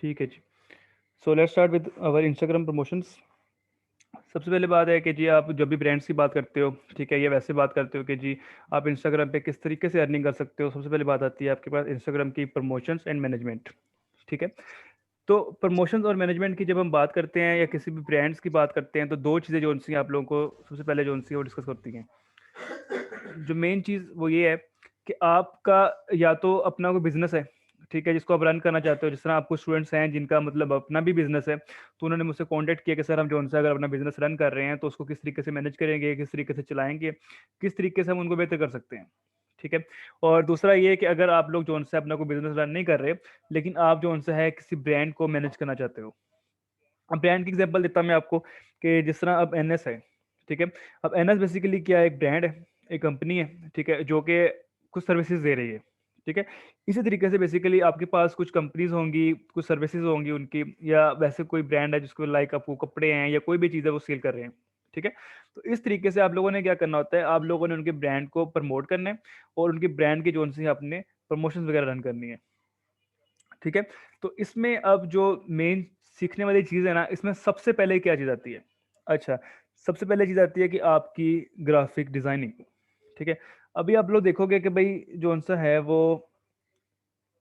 ठीक है जी। So let's start with our Instagram promotions. सबसे पहले बात है कि जी आप जब भी ब्रांड्स की बात करते हो, ठीक है, या वैसे बात करते हो कि जी आप इंस्टाग्राम पे किस तरीके से अर्निंग कर सकते हो, सबसे पहले बात आती है आपके पास इंस्टाग्राम की प्रमोशंस एंड मैनेजमेंट। ठीक है, तो प्रमोशंस और मैनेजमेंट की जब हम बात करते हैं या किसी भी ब्रांड्स की बात करते हैं, तो दो चीज़ें जो उनसी आप लोगों को सबसे पहले जो उनसी वो डिस्कस करती हैं। जो मेन चीज़ वो ये है कि आपका या तो अपना कोई बिजनेस है, ठीक है, जिसको आप रन करना चाहते हो। जिस तरह आपको स्टूडेंट्स हैं जिनका मतलब अपना भी बिजनेस है, तो उन्होंने मुझसे कांटेक्ट किया कि सर हम जो उनसे अगर अपना बिजनेस रन कर रहे हैं तो उसको किस तरीके से मैनेज करेंगे, किस तरीके से चलाएंगे, किस तरीके से हम उनको बेहतर कर सकते हैं। ठीक है, और दूसरा ये है कि अगर आप लोग जो उनसे अपना कोई बिजनेस रन नहीं कर रहे, लेकिन आप जो उनसे है किसी ब्रांड को मैनेज करना चाहते हो। अब ब्रांड की एग्जांपल देता हूँ मैं आपको कि जिस तरह अब एनएस है, ठीक है। अब एनएस बेसिकली क्या है, एक ब्रांड है, एक कंपनी है, ठीक है, जो कि कुछ सर्विसेज दे रही है। ठीक है, इसी तरीके से बेसिकली आपके पास कुछ कंपनीज होंगी, कुछ सर्विसेज होंगी उनकी, या वैसे कोई ब्रांड है जिसको लाइक आपको कपड़े हैं या कोई भी चीज़ है वो सेल कर रहे हैं। ठीक है, तो इस तरीके से आप लोगों ने क्या करना होता है, आप लोगों ने उनके ब्रांड को प्रमोट करना है और उनके ब्रांड की जो उनसे आपने प्रमोशन वगैरह रन करनी है। ठीक है, तो इसमें अब जो मेन सीखने वाली चीज़ है ना, इसमें सबसे पहले क्या चीज़ आती है? अच्छा, सबसे पहले चीज़ आती है कि आपकी ग्राफिक डिज़ाइनिंग। ठीक है, अभी आप लोग देखोगे कि भाई जो-सा है वो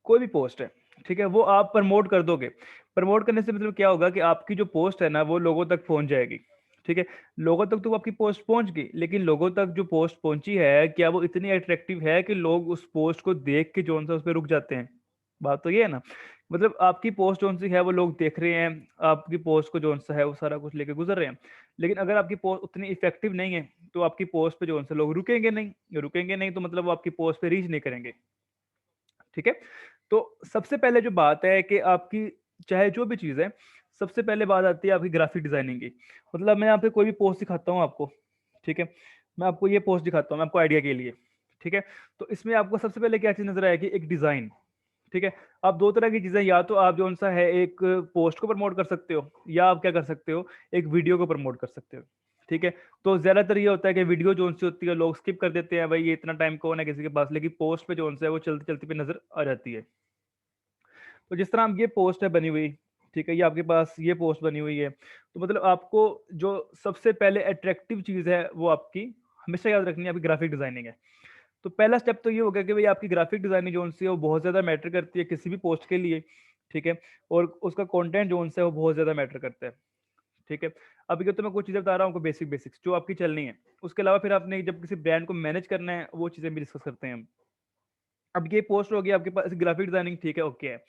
कोई भी पोस्ट है, ठीक है, वो आप प्रमोट कर दोगे। प्रमोट करने से मतलब क्या होगा कि आपकी जो पोस्ट है ना, वो लोगों तक पहुँच जाएगी। ठीक है, लोगों तक तो आपकी पोस्ट पहुँच गई, लेकिन लोगों तक जो पोस्ट पहुँची है, क्या वो इतनी अट्रैक्टिव है कि लोग उस पोस्ट को देख के जो-सा उस पे रुक जाते हैं? बात तो ये है ना। मतलब आपकी पोस्ट कौन-सी है वो लोग देख रहे हैं, आपकी पोस्ट को जो-सा है वो सारा कुछ लेके गुज़र रहे हैं। लेकिन अगर आपकी पोस्ट उतनी इफ़ेक्टिव नहीं है, तो आपकी पोस्ट पे जो-सा लोग रुकेंगे नहीं तो मतलब वो आपकी पोस्ट पे रीच नहीं करेंगे। ठीक है? तो सबसे पहले जो बात है कि आपकी चाहे जो भी चीज़ है, सबसे पहले बात आती है आपकी ग्राफिक डिज़ाइनिंग की। मतलब मैं यहाँ पे कोई भी पोस्ट दिखाता हूँ आपको, ठीक है? मैं आपको ये पोस्ट दिखाता हूँ, मैं आपको आइडिया के लिए, ठीक है? तो इसमें आपको सबसे पहले क्या चीज़ नज़र आएगी, एक डिज़ाइन, ठीक है? अब 2 तरह की चीज़ें, या तो आप जो-सा है एक पोस्ट को प्रमोट कर सकते हो, या आप क्या कर सकते हो, एक वीडियो को प्रमोट कर सकते हो, ठीक है? तो ज़्यादातर ये होता है कि वीडियो जो-सी होती है लोग स्किप कर देते हैं, भाई ये इतना टाइम कौन है किसी के पास, लेकिन पोस्ट पे जो-सा है वो चलती-चलती पे नज़र आ जाती है। तो जिस तरह अब ये पोस्ट है बनी हुई, ठीक है, ये आपके पास ये पोस्ट बनी हुई है, तो मतलब आपको जो सबसे पहले अट्रैक्टिव चीज़ है, वो आपकी हमेशा याद रखनी है, आपकी ग्राफिक डिज़ाइनिंग है। तो पहला स्टेप तो ये होगा कि भाई आपकी ग्राफिक डिज़ाइनिंग जो-सी है वो बहुत ज़्यादा मैटर करती है किसी भी पोस्ट के लिए, ठीक है? और उसका कंटेंट जो-सा है वो बहुत ज़्यादा मैटर करता है, ठीक है? अब ये तो मैं कुछ चीज़ें बता रहा हूँ आपको, बेसिक्स जो आपकी चलनी है। उसके अलावा फिर आपने जब किसी ब्रांड को मैनेज करना है, वो चीज़ें भी डिस्कस करते हैं हम। अब ये पोस्ट हो गई आपके पास ग्राफिक डिज़ाइनिंग, ठीक है, ओके है।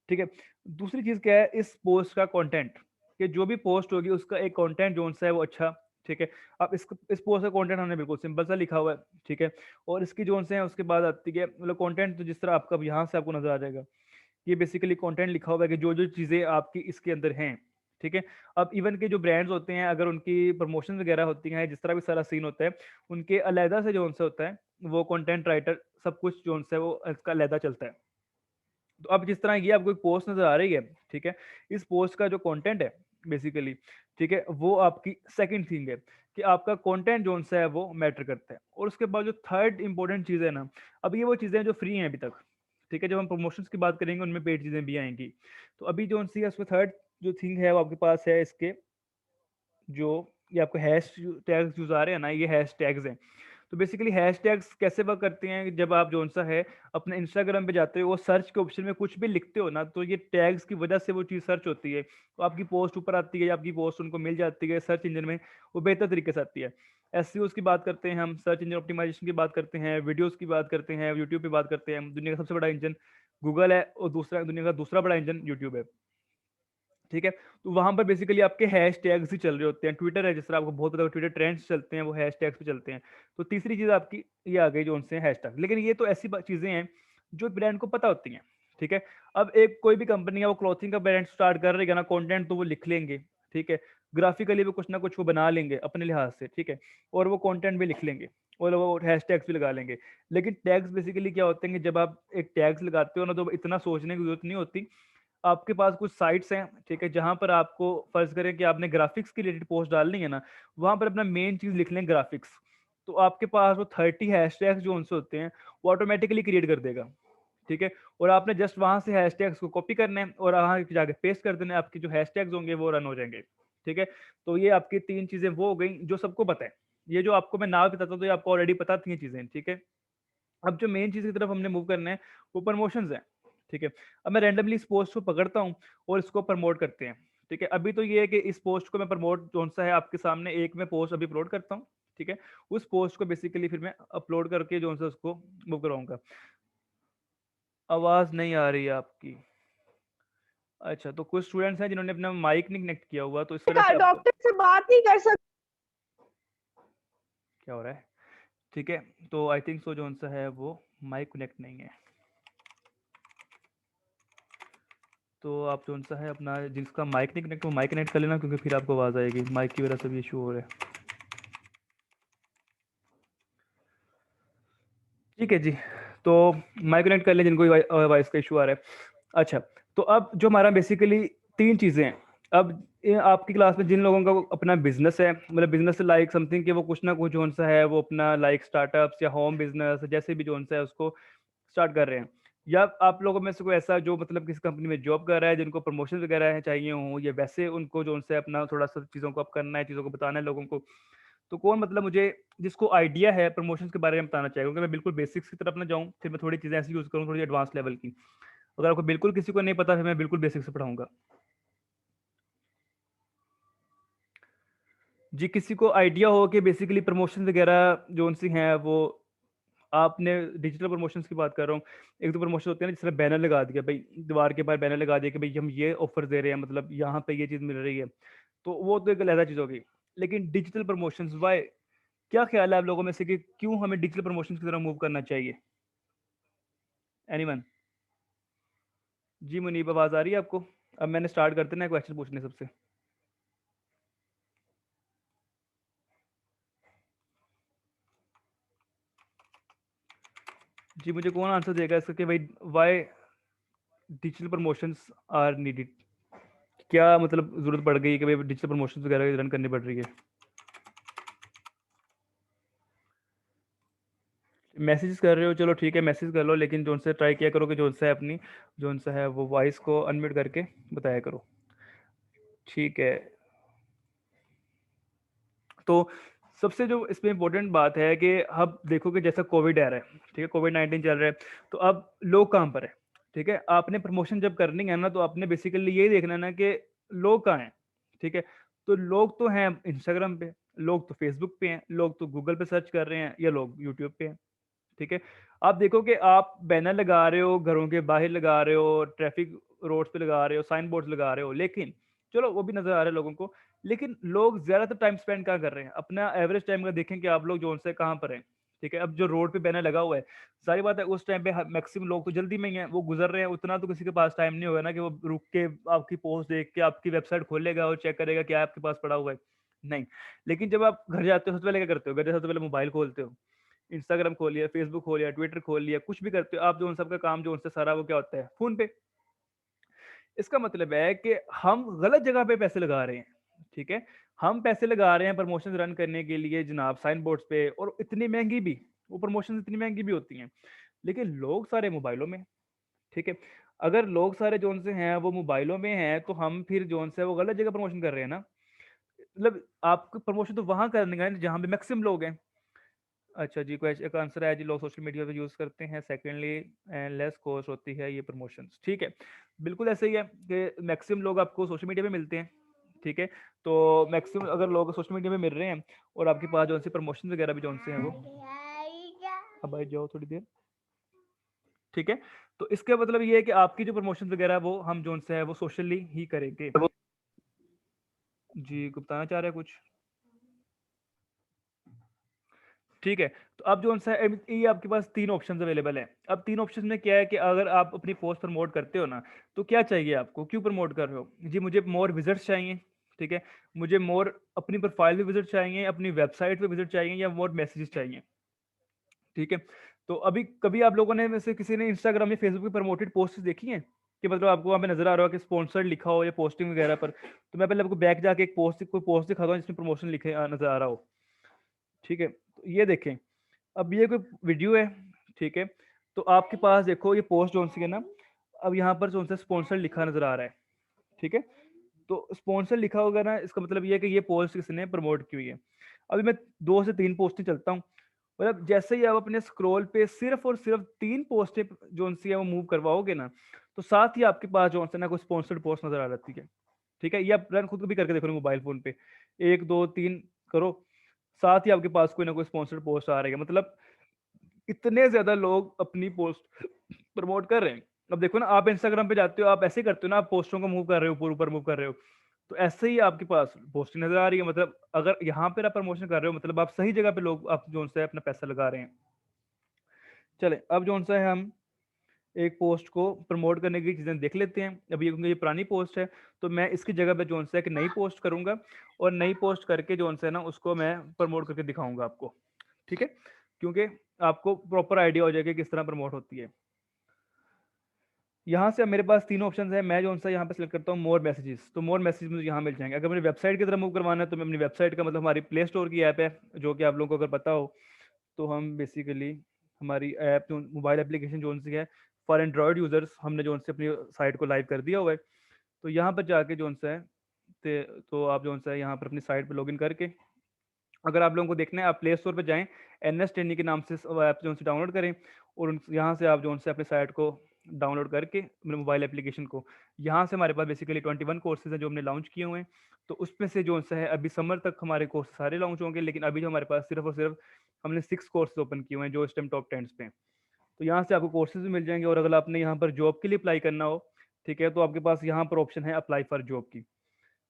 ठीक है, दूसरी चीज़ क्या है, इस पोस्ट का कंटेंट, कि जो भी पोस्ट होगी उसका एक कंटेंट जो-सा है वो अच्छा, ठीक है। अब इस पोस्ट का कंटेंट हमने बिल्कुल सिंपल सा लिखा हुआ है, ठीक है। और इसकी जो-से है उसके बाद आती है मतलब कंटेंट, तो जिस तरह आपका अब यहाँ से आपको नज़र आ जाएगा। ये बेसिकली कंटेंट लिखा हुआ है कि जो-जो चीज़ें आपकी इसके अंदर हैं, ठीक है। अब इवन के जो ब्रांड्स होते हैं, अगर उनकी प्रमोशन वगैरह होती हैं, जिस तरह भी सारा सीन होता है, उनके अलहदा से जो-सा होता है, वो कंटेंट राइटर सब कुछ जो-सा है वो इसका अलहदा चलता है। तो अब जिस तरह ये आपको एक पोस्ट नज़र आ रही है, ठीक है? इस पोस्ट का जो कंटेंट है बेसिकली, ठीक है? वो आपकी सेकंड थिंग है कि आपका कंटेंट जो-सा है वो मैटर करता है। और उसके बाद जो थर्ड इंपॉर्टेंट चीज़ है ना, अब ये वो चीज़ें हैं जो फ्री हैं अभी तक, ठीक है? जब हम प्रमोशंस की बात करेंगे उनमें पेड चीज़ें भी आएँगी। तो अभी जो-सी है उसमें थर्ड जो थिंग है वो आपके पास है इसके, जो ये आपको हैश टैग्स यूज़ आ रहे हैं ना, ये हैश टैग्स हैं। तो बेसिकली हैशटैग्स कैसे वर्क करते हैं, जब आप जो-सा है अपने इंस्टाग्राम पे जाते हो, वो सर्च के ऑप्शन में कुछ भी लिखते हो ना, तो ये टैग्स की वजह से वो चीज़ सर्च होती है। तो आपकी पोस्ट ऊपर आती है, आपकी पोस्ट उनको मिल जाती है सर्च इंजन में, वो बेहतर तरीके से आती है। एसईओज़ की बात करते हैं हम, सर्च इंजन ऑप्टिमाइज़ेशन की बात करते हैं, वीडियोज़ की बात करते हैं, यूट्यूब पे बात करते हैं हम। दुनिया का सबसे बड़ा इंजन गूगल है और दूसरा दुनिया का दूसरा बड़ा इंजन यूट्यूब है। ठीक है? तो वहाँ पर बेसिकली आपके हैशटैग्स ही चल रहे होते हैं। ट्विटर है, जिस तरह आपको बहुत ज़्यादा ट्विटर ट्रेंड्स चलते हैं, वो हैशटैग्स पे चलते हैं। तो तीसरी चीज़ आपकी ये आ गई जो उनसे हैशटैग। लेकिन ये तो ऐसी चीज़ें हैं जो ब्रांड को पता होती हैं, ठीक है? अब एक कोई भी कंपनी है वो क्लॉथिंग का ब्रांड स्टार्ट कर रही है ना, कंटेंट तो वो लिख लेंगे, ठीक है? ग्राफिकली भी कुछ ना कुछ वो बना लेंगे अपने लिहाज से, ठीक है? और वो कंटेंट भी लिख लेंगे और वो हैशटैग्स भी लगा लेंगे। लेकिन टैग्स बेसिकली क्या होते हैं कि जब आप एक टैग्स लगाते हो ना, तो इतना सोचने की ज़रूरत नहीं होती। आपके पास कुछ साइट्स हैं, ठीक है, जहाँ पर आपको फ़र्ज़ करें कि आपने ग्राफ़िक्स की रिलेटेड पोस्ट डालनी है ना, वहाँ पर अपना मेन चीज़ लिख लें ग्राफ़िक्स। तो आपके पास वो 30 हैशटैग्स जो उनसे होते हैं, वो ऑटोमैटिकली क्रिएट कर देगा, ठीक है। और आपने जस्ट वहां से हैशटैग्स को कॉपी करने हैं और वहां जाके पेस्ट कर देने, आपके जो हैशटैग्स होंगे वो रन हो जाएंगे। ठीक है। तो ये आपकी 3 चीजें वो हो गई जो सबको पता है। ये जो आपको मैं नाम बताता हूँ तो ये आपको ऑलरेडी पता थी ये चीजें। ठीक है। अब जो मेन चीज की तरफ हमने मूव करना है वो प्रमोशंस है। ठीक है। अब मैं रैंडमली इस पोस्ट को पकड़ता हूँ और इसको प्रमोट करते हैं। ठीक है। अभी तो ये है कि इस पोस्ट को मैं प्रमोट कौन सा है आपके सामने एक मैं पोस्ट अभी अपलोड करता हूँ। ठीक है। उस पोस्ट को बेसिकली फिर मैं अपलोड करके जो सा उसको मूव कराऊंगा। आवाज नहीं आ रही है आपकी। अच्छा, तो कुछ स्टूडेंट्स हैं जिन्होंने अपना माइक नहीं कनेक्ट किया हुआ, तो इस वजह से आपको डॉक्टर से बात नहीं कर सकते। क्या हो रहा है। ठीक है। तो आई थिंक सो जो सा है वो माइक कनेक्ट नहीं है। तो आप जो सा है अपना जिसका माइक नहीं कनेक्ट वो माइक कनेक्ट कर लेना, क्योंकि फिर आपको आवाज़ आएगी, माइक की वजह से भी इशू हो रहा है। ठीक है जी। तो माइक कनेक्ट कर लें जिनको वॉइस का इशू आ रहा है। अच्छा, तो अब जो हमारा बेसिकली 3 चीज़ें हैं। अब आपकी क्लास में जिन लोगों का अपना बिजनेस है, मतलब बिजनेस लाइक समथिंग कि वो कुछ ना कुछ जो सा है वो अपना लाइक स्टार्टअप्स या होम बिजनेस जैसे भी जो सा है उसको स्टार्ट कर रहे हैं, या आप लोगों में से कोई ऐसा जो मतलब किसी कंपनी में जॉब कर रहा है जिनको प्रमोशन वगैरह है चाहिए हों, या वैसे उनको जो उनसे अपना थोड़ा सा चीज़ों को अप करना है, चीज़ों को बताना है लोगों को, तो कौन मतलब मुझे जिसको आइडिया है प्रमोशन के बारे में बताना चाहिए, क्योंकि मैं बिल्कुल बेसिक्स की तरफ ना जाऊँ, फिर मैं थोड़ी चीज़ें ऐसी यूज़ करूँ थोड़ी एडवांस लेवल की। अगर आपको बिल्कुल किसी को नहीं पता फिर मैं बिल्कुल बेसिक से पढ़ाऊंगा। जी, किसी को आइडिया हो कि बेसिकली प्रमोशन वगैरह जो उनसी हैं वो, आपने डिजिटल प्रमोशंस की बात कर रहा हूँ। एक तो प्रमोशन होते हैं ना जिस तरह बैनर लगा दिया भाई, दीवार के बाहर बैनर लगा दिया कि भाई हम ये ऑफर दे रहे हैं, मतलब यहाँ पे ये चीज़ मिल रही है, तो वो तो एक अलग चीज़ होगी। लेकिन डिजिटल प्रमोशंस वाई, क्या ख्याल है आप लोगों में से कि क्यों हमें डिजिटल प्रमोशंस की तरफ मूव करना चाहिए? एनीवन? जी मुनीब, आवाज़ आ रही है आपको? अब मैंने स्टार्ट करते ना क्वेश्चन पूछने सबसे। जी, मुझे कौन आंसर देगा इसका कि भाई why digital promotions are needed? क्या मतलब जरूरत पड़ गई कि भाई डिजिटल प्रमोशंस वगैरह रन करनी पड़ रही है? मैसेज कर रहे हो, चलो ठीक है मैसेज कर लो, लेकिन जो से ट्राई किया करो कि जो सा है अपनी जो सा है वो वॉइस को अनम्यूट करके बताया करो। ठीक है। तो सबसे जो इसमें इंपॉर्टेंट बात है कि अब देखो कि जैसा कोविड आ रहा है, ठीक है, कोविड-19 चल रहा है, तो अब लोग कहाँ पर है? ठीक है। आपने प्रमोशन जब करनी है ना तो आपने बेसिकली यही देखना है ना कि लोग कहाँ हैं। ठीक है। तो लोग तो हैं इंस्टाग्राम पे, लोग तो फेसबुक पे हैं, लोग तो गूगल पे सर्च कर रहे हैं, या लोग यूट्यूब पे हैं। ठीक है। आप देखो कि आप बैनर लगा रहे हो, घरों के बाहर लगा रहे हो, ट्रैफिक रोड्स पे लगा रहे हो, साइन बोर्ड्स लगा रहे हो, लेकिन चलो वो भी नजर आ रहे हैं लोगों को, लेकिन लोग ज्यादातर टाइम स्पेंड क्या कर रहे हैं? अपना एवरेज टाइम का देखें कि आप लोग जोन से कहाँ पर हैं। ठीक है। अब जो रोड पे बैनर लगा हुआ है, सारी बात है उस टाइम पे मैक्सिमम लोग तो जल्दी में ही हैं, वो गुजर रहे हैं, उतना तो किसी के पास टाइम नहीं होगा ना कि वो रुक के आपकी पोस्ट देख के आपकी वेबसाइट खोलेगा और चेक करेगा क्या आपके पास पड़ा हुआ है। नहीं। लेकिन जब आप घर जाते हो सबसे पहले क्या करते हो? घर जाते हो सबसे पहले मोबाइल खोलते हो, इंस्टाग्राम खोल लिया, फेसबुक खोल लिया, ट्विटर खोल लिया, कुछ भी करते हो आप, जो उन सबका काम जो उनसे सारा वो क्या होता है? फोन पे। इसका मतलब है कि हम गलत जगह पे पैसे लगा रहे हैं। ठीक है। हम पैसे लगा रहे हैं प्रमोशन रन करने के लिए जनाब साइन बोर्ड्स पे, और इतनी महंगी भी, वो प्रमोशन इतनी महंगी भी होती हैं, लेकिन लोग सारे मोबाइलों में। ठीक है। अगर लोग सारे जोन से हैं वो मोबाइलों में हैं, तो हम फिर जोन से वो गलत जगह प्रमोशन कर रहे हैं ना। मतलब आपको प्रमोशन तो वहां करने का है जहां पे मैक्सिमम लोग हैं। अच्छा जी, क्वेश्चन का आंसर है जी, लोग सोशल मीडिया पे यूज़ करते हैं, सेकेंडली लेस कॉस्ट होती है ये प्रमोशंस। ठीक है। बिल्कुल ऐसे ही है कि मैक्सिमम लोग आपको सोशल मीडिया पे मिलते हैं। ठीक है। तो मैक्सिमम अगर लोग सोशल मीडिया पे मिल रहे हैं और आपके पास जो सी प्रमोशन वगैरह भी जो से हैं वो, अब आ जाओ थोड़ी देर। ठीक है। तो इसका मतलब ये है कि आपकी जो प्रमोशन वगैरह है वो हम जो से है वो सोशली ही करेंगे। जी, गुप्ताना चाह रहे हैं कुछ? ठीक है। तो अब जो सा ये आपके पास 3 ऑप्शंस अवेलेबल हैं। अब 3 ऑप्शंस में क्या है कि अगर आप अपनी पोस्ट प्रमोट करते हो ना, तो क्या चाहिए आपको? क्यों प्रमोट कर रहे हो? जी, मुझे मोर विजिट्स चाहिए। ठीक है। मुझे मोर अपनी प्रोफाइल पे विजिट चाहिए, अपनी वेबसाइट पे विजिट चाहिए, या मोर मैसेजेस चाहिए। ठीक है। तो अभी कभी आप लोगों ने में से किसी ने इंस्टाग्राम या फेसबुक पे प्रमोटेड पोस्ट देखी हैं कि मतलब आपको वहाँ पे नजर आ रहा हो कि स्पॉन्सर्ड लिखा हो या पोस्टिंग वगैरह पर? तो मैं पहले आपको बैक जाके एक पोस्ट दिखाता हूँ जिसमें प्रमोशन लिखे नजर आ रहा हो। ठीक है। तो ये देखें, अब ये कोई वीडियो है। ठीक है। तो आपके पास देखो ये पोस्ट जोन सी है ना, अब यहाँ पर जोन सा स्पॉन्सर लिखा नजर आ रहा है, ठीक है। तो स्पॉन्सर लिखा होगा ना, इसका मतलब ये है कि ये पोस्ट किसने प्रमोट की हुई है। अभी मैं 2 से 3 पोस्टें चलता हूँ, मतलब जैसे ही आप अपने स्क्रॉल पे सिर्फ और सिर्फ 3 पोस्टें जोन सी है वो मूव करवाओगे ना, तो साथ ही आपके पास जोन सा ना कोई स्पॉन्सर्ड पोस्ट नजर आ जाती है, ठीक है। ये आप रन खुद को भी करके देखो मोबाइल फोन पे, 1 2 3 करो, साथ ही आपके पास कोई ना कोई स्पॉन्सर्ड पोस्ट आ रही है। मतलब इतने ज्यादा लोग अपनी पोस्ट प्रमोट कर रहे हैं। अब देखो ना, आप इंस्टाग्राम पे जाते हो, आप ऐसे करते हो ना, आप पोस्टों को मूव कर रहे हो, ऊपर ऊपर मूव कर रहे हो, तो ऐसे ही आपके पास पोस्ट नजर आ रही है। मतलब अगर यहाँ पे आप प्रमोशन कर रहे हो, मतलब आप सही जगह पे लोग आप जो है अपना पैसा लगा रहे हैं। चले अब जो सा है हम एक पोस्ट को प्रमोट करने की चीजें देख लेते हैं। अभी क्योंकि ये पुरानी पोस्ट है, तो मैं इसकी जगह पे जो सा है कि नई पोस्ट करूंगा, और नई पोस्ट करके जो सा है ना उसको मैं प्रमोट करके दिखाऊंगा आपको, ठीक है। क्योंकि आपको प्रॉपर आइडिया हो जाएगा कि किस तरह प्रमोट होती है। यहाँ से अब मेरे पास 3 ऑप्शन है, मैं जो सा यहाँ पे सिलेक्ट करता हूँ मोर मैसेजेस, तो मोर मैसेज मुझे यहाँ मिल जाएंगे। अगर मेरी वेबसाइट की तरफ मूव करवाना है, तो मैं अपनी वेबसाइट का मतलब हमारी प्ले स्टोर की ऐप है, जो कि आप लोगों को अगर पता हो, तो हम बेसिकली हमारी ऐप जो मोबाइल एप्लीकेशन जो सी है फॉर एंड्रॉयड यूजर्स, हमने जो से अपनी साइट को लाइव कर दिया हुआ है। तो यहाँ पर जाके जो सा है तो आप जो सा है यहाँ पर अपनी साइट पर लॉगिन करके, अगर आप लोगों को देखना है, आप प्ले स्टोर पर जाएं, NS ट्रेनिंग के नाम से ऐप जो से डाउनलोड करें, और यहाँ से आप जो से अपने साइट को डाउनलोड करके अपने मोबाइल एप्लीकेशन को, यहाँ से हमारे पास बेसिकली 21 कोर्सेज हैं जो हमने लॉन्च किए हुए हैं। तो उसमें से जो सा है अभी समर तक हमारे कोर्स सारे लॉन्च होंगे, लेकिन अभी जो हमारे पास सिर्फ और सिर्फ हमने 6 कोर्सेज ओपन किए हुए हैं जो इस टाइम टॉप 10 पे हैं। तो यहाँ से आपको कोर्सेज भी मिल जाएंगे, और अगर आपने यहाँ पर जॉब के लिए अप्लाई करना हो, ठीक है, तो आपके पास यहाँ पर ऑप्शन है अप्लाई फॉर जॉब की।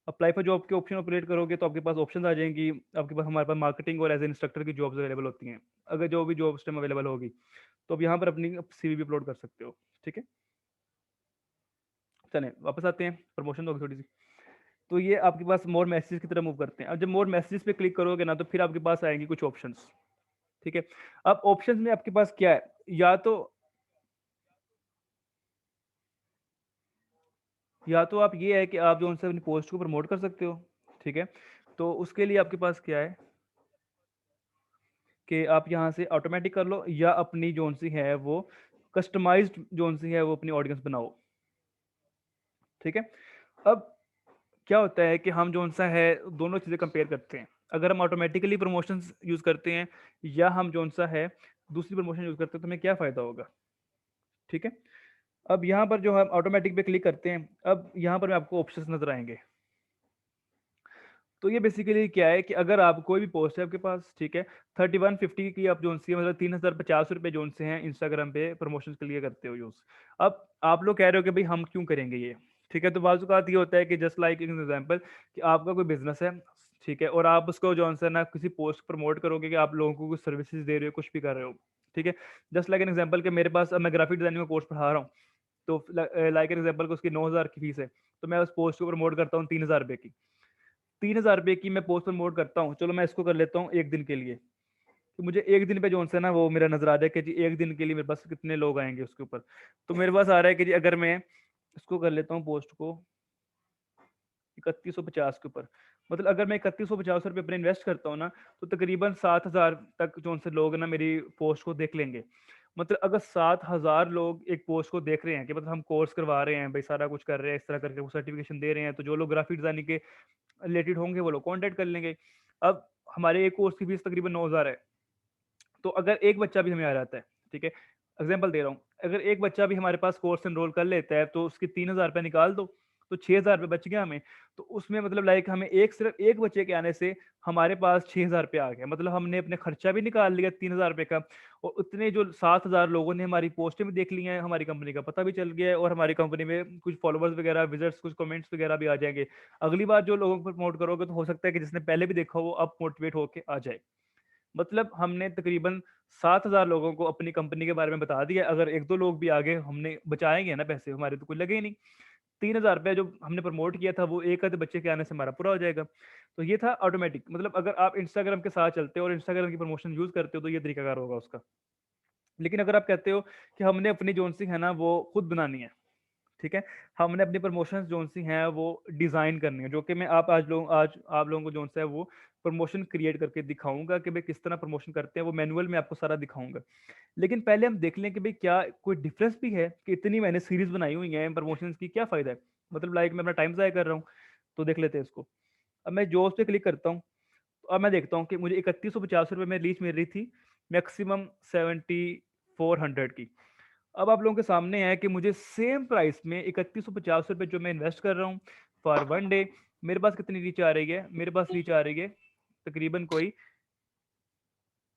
अप्लाई फॉर जॉब के ऑप्शन ऑपरेट करोगे तो आपके पास ऑप्शन आ जाएंगी, आपके पास हमारे पास मार्केटिंग और एज ए इंस्ट्रक्टर की जॉब्स अवेलेबल होती हैं। अगर जो भी जॉब उस टाइम अवेलेबल होगी, तो आप यहाँ पर अपनी CV भी अपलोड कर सकते हो, ठीक है। चलें वापस आते हैं, प्रमोशन होगी थोड़ी सी। तो ये आपके पास मोर मैसेज की तरफ मूव करते हैं। अब जब मोर मैसेज पे क्लिक करोगे ना, तो फिर आपके पास आएंगी कुछ ऑप्शंस, ठीक है। अब ऑप्शंस में आपके पास क्या है, या तो आप ये है कि आप जो उनसे अपनी पोस्ट को प्रमोट कर सकते हो, ठीक है। तो उसके लिए आपके पास क्या है कि आप यहाँ से ऑटोमेटिक कर लो, या अपनी जोन सी है वो कस्टमाइज्ड जोन सी है वो अपनी ऑडियंस बनाओ, ठीक है। अब क्या होता है कि हम जोन सा है दोनों चीज़ें कंपेयर करते हैं। अगर हम ऑटोमेटिकली प्रमोशन यूज़ करते हैं, या हम जोन सा है दूसरी प्रमोशन यूज़ करते हैं, तो हमें क्या फ़ायदा होगा, ठीक है। अब यहाँ पर जो हम ऑटोमेटिक पे क्लिक करते हैं, अब यहाँ पर आपको ऑप्शंस नजर आएंगे। तो ये बेसिकली क्या है कि अगर आप कोई भी पोस्ट है आपके पास, ठीक है, 3150 की आप जोन सी है, मतलब 3050 रुपये जोन से हैं इंस्टाग्राम पे प्रमोशन के लिए करते हो यूज। अब आप लोग कह रहे हो कि भाई हम क्यों करेंगे ये, ठीक है। तो बाज़ ये होता है कि जस्ट लाइक एग्जाम्पल कि आपका कोई बिजनेस है, ठीक है, और आप उसको जॉन सा ना किसी पोस्ट प्रमोट करोगे कि आप लोगों को कुछ सर्विसेज दे रहे हो, कुछ भी कर रहे हो, ठीक है। जस्ट लाइक एन एग्जाम्पल कि मेरे पास, अब मैं ग्राफिक डिजाइनिंग का कोर्स पढ़ा रहा हूँ, तो लाइक एन एग्जाम्पल को उसकी 9,000 की फीस है, तो मैं उस पोस्ट को प्रमोट करता हूँ 3,000 रुपये की। 3,000 रुपये की मैं पोस्ट प्रमोट करता हूँ, चलो मैं इसको कर लेता हूँ 1 दिन के लिए। तो मुझे 1 दिन पे जोन से ना वो मेरा नजर आ जाए कि जी 1 दिन के लिए मेरे पास कितने लोग आएंगे उसके ऊपर। तो मेरे पास आ रहा है कि जी अगर मैं इसको कर लेता हूँ पोस्ट को 3150 के ऊपर, मतलब अगर मैं 3150 रुपये अपने इन्वेस्ट करता हूँ ना, तो तकरीबन 7,000 तक जो से लोग ना मेरी पोस्ट को देख लेंगे। मतलब अगर 7,000 लोग एक पोस्ट को देख रहे हैं कि मतलब हम कोर्स करवा रहे हैं भाई, सारा कुछ कर रहे हैं, इस तरह करके वो सर्टिफिकेशन दे रहे हैं, तो जो लोग ग्राफिक डिजाइनिंग के रिलेटेड होंगे वो लोग कांटेक्ट कर लेंगे। अब हमारे एक कोर्स की फीस तकरीबन 9,000 है। तो अगर एक बच्चा भी हमें आ जाता है, ठीक है, एग्जाम्पल दे रहा हूँ, अगर एक बच्चा भी हमारे पास कोर्स एनरोल कर लेता है, तो उसके 3,000 रुपये निकाल दो, तो 6,000 रुपये बच गया हमें। तो उसमें मतलब लाइक हमें सिर्फ एक बच्चे के आने से हमारे पास 6,000 रुपये आ गया, मतलब हमने अपने खर्चा भी निकाल लिया 3,000 रुपये का, और उतने जो 7,000 लोगों ने हमारी पोस्टें भी देख ली हैं, हमारी कंपनी का पता भी चल गया है, और हमारी कंपनी में कुछ फॉलोवर्स वगैरह, विजिट्स, कुछ कमेंट्स वगैरह भी आ जाएंगे। अगली बार जो लोगों को प्रमोट करोगे, तो हो सकता है कि जिसने पहले भी देखा हो वो अब मोटिवेट होकर आ जाए। मतलब हमने तकरीबन 7,000 लोगों को अपनी कंपनी के बारे में बता दिया। अगर एक दो लोग भी आगे, हमने बचाएंगे ना पैसे, हमारे तो कोई लगे ही नहीं। 3,000 रुपये जो हमने प्रमोट किया था, वो एक आधे बच्चे के आने से हमारा पूरा हो जाएगा। तो ये था ऑटोमेटिक, मतलब अगर आप इंस्टाग्राम के साथ चलते हो और इंस्टाग्राम की प्रमोशन यूज करते हो, तो ये तरीकाकार होगा उसका। लेकिन अगर आप कहते हो कि हमने अपनी जोन सी है ना वो खुद बनानी है, ठीक है। हमने अपनी प्रमोशंस जोन सी हैं वो डिज़ाइन करनी है, जो कि मैं आज आप लोगों को जोन सा है वो प्रमोशन क्रिएट करके दिखाऊँगा कि भाई किस तरह प्रमोशन करते हैं, वो मैनुअल में आपको सारा दिखाऊँगा। लेकिन पहले हम देख लें कि भाई क्या कोई डिफरेंस भी है कि इतनी मैंने सीरीज़ बनाई हुई हैं प्रमोशंस की, क्या फ़ायदा है? मतलब लाइक मैं अपना टाइम ज़ाया कर रहा हूँ, तो देख लेते हैं इसको। अब मैं जो उस पे क्लिक करता हूँ, तो अब मैं देखता हूँ कि मुझे ₹3150 में रीच मिल रही थी, मैक्सिमम 7400 की। अब आप लोगों के सामने है कि मुझे सेम प्राइस में ₹3150 जो मैं इन्वेस्ट कर रहा हूँ फॉर 1 डे, मेरे पास कितनी रीच आ रही है? मेरे पास रीच आ रही है तकरीबन कोई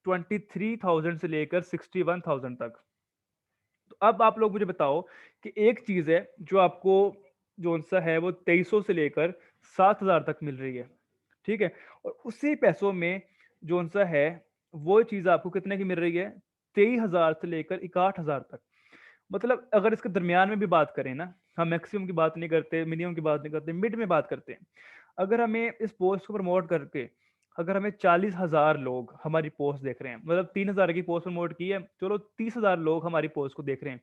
23,000 से लेकर 61,000 तक। तो अब आप लोग मुझे बताओ कि एक चीज़ है जो आपको जोन-सा है वो 2300 से लेकर 7,000 तक मिल रही है, ठीक है? और उसी पैसों में जोन-सा है वो चीज़ आपको कितने की मिल रही है? 23,000 से लेकर 61,000 तक। मतलब अगर इसके दरमियान में भी बात करें ना, हम मैक्सिमम की बात नहीं करते, मिनिमम की बात नहीं करते, मिड में बात करते हैं। अगर हमें इस पोस्ट को प्रमोट करके अगर हमें 40,000 लोग हमारी पोस्ट देख रहे हैं, मतलब 3,000 की पोस्ट प्रमोट की है, चलो 30,000 लोग हमारी पोस्ट को देख रहे हैं।